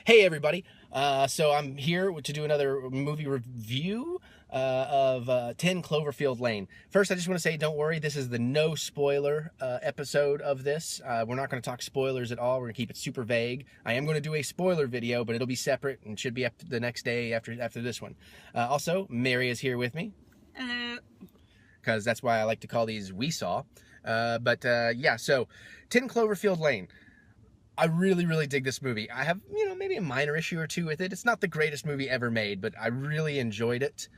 Hey everybody, so I'm here to do another movie review of 10 Cloverfield Lane. First, I just want to say, don't worry, this is the no spoiler episode of this. We're not going to talk spoilers at all. We're going to keep it super vague. I am going to do a spoiler video, but it'll be separate and should be up the next day after this one. Also, Mary is here with me. Hello. Because that's why I like to call these We Saw. Yeah, so 10 Cloverfield Lane. I really, really dig this movie. I have, maybe a minor issue or two with it. It's not the greatest movie ever made, but I really enjoyed it.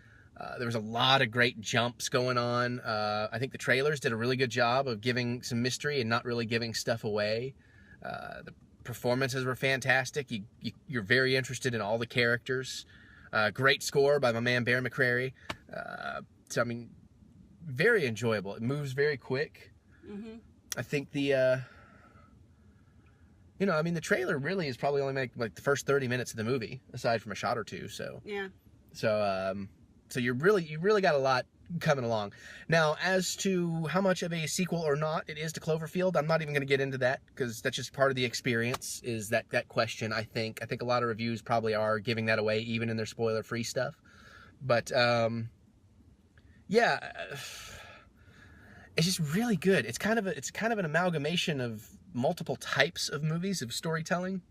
There was a lot of great jumps going on. I think the trailers did a really good job of giving some mystery and not really giving stuff away. The performances were fantastic. You're very interested in all the characters. Great score by my man Bear McCreary. So, I mean, very enjoyable. It moves very quick. Mm-hmm. I think the the trailer really is probably only like the first 30 minutes of the movie, aside from a shot or two. So yeah. So you really got a lot coming along. Now, as to how much of a sequel or not it is to Cloverfield, I'm not even going to get into that because that's just part of the experience. Is that question? I think a lot of reviews probably are giving that away, even in their spoiler-free stuff. But yeah, it's just really good. It's kind of an amalgamation of multiple types of movies, of storytelling.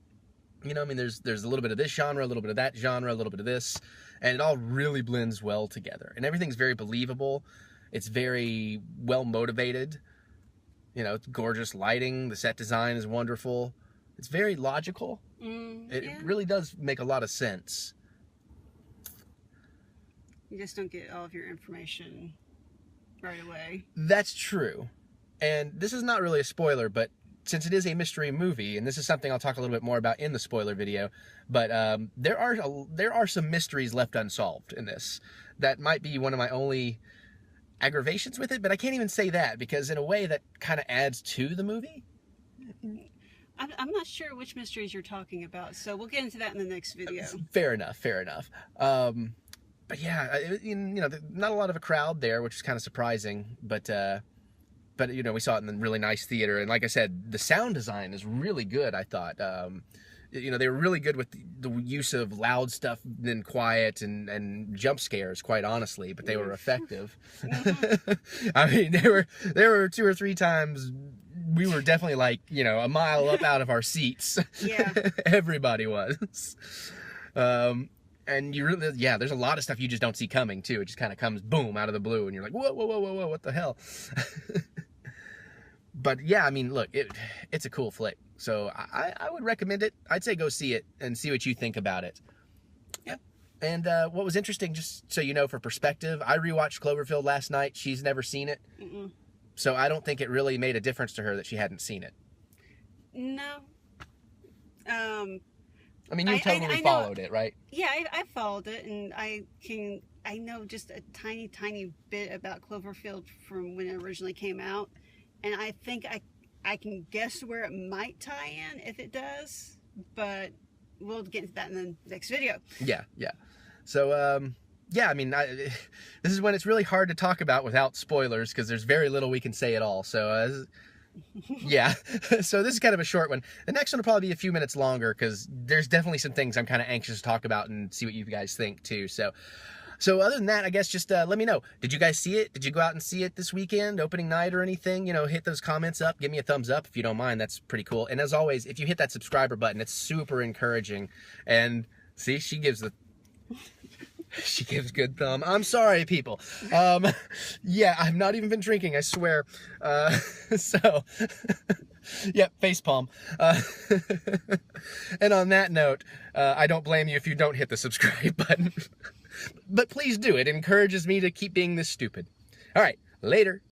There's a little bit of this genre, a little bit of that genre, a little bit of this, and it all really blends well together. And everything's very believable. It's very well motivated. It's gorgeous lighting. The set design is wonderful. It's very logical. It really does make a lot of sense. You just don't get all of your information right away. That's true. And this is not really a spoiler, but since it is a mystery movie, and this is something I'll talk a little bit more about in the spoiler video, but there are some mysteries left unsolved in this. That might be one of my only aggravations with it, but I can't even say that because in a way that kind of adds to the movie. I'm not sure which mysteries you're talking about, so we'll get into that in the next video. Fair enough. But yeah, not a lot of a crowd there, which is kind of surprising, but we saw it in a really nice theater, and like I said, the sound design is really good. I thought, they were really good with the use of loud stuff, then quiet, and jump scares. Quite honestly, but they were effective. I mean, there were 2 or 3 times we were definitely like a mile up out of our seats. Yeah, everybody was. And you really, there's a lot of stuff you just don't see coming too. It just kind of comes boom out of the blue, and you're like, whoa, what the hell? But yeah, I mean, look, it's a cool flick. So I would recommend it. I'd say go see it and see what you think about it. Yep. And what was interesting, just so you know, for perspective, I rewatched Cloverfield last night. She's never seen it. Mm-mm. So I don't think it really made a difference to her that she hadn't seen it. No. I mean, you totally followed it, right? Yeah, I followed it, and I know just a tiny bit about Cloverfield from when it originally came out, and I think I can guess where it might tie in if it does, but we'll get into that in the next video. Yeah. So, yeah, I mean, this is when it's really hard to talk about without spoilers, because there's very little we can say at all, so... yeah, so this is kind of a short one. The next one will probably be a few minutes longer because there's definitely some things I'm kind of anxious to talk about and see what you guys think too. So other than that, I guess just let me know. Did you guys see it? Did you go out and see it this weekend, opening night or anything? Hit those comments up. Give me a thumbs up if you don't mind. That's pretty cool. And as always, if you hit that subscriber button, it's super encouraging. And see, she gives good thumb. I'm sorry, people. Yeah, I've not even been drinking, I swear. So, yeah, facepalm. And on that note, I don't blame you if you don't hit the subscribe button. But please do. It encourages me to keep being this stupid. All right, later.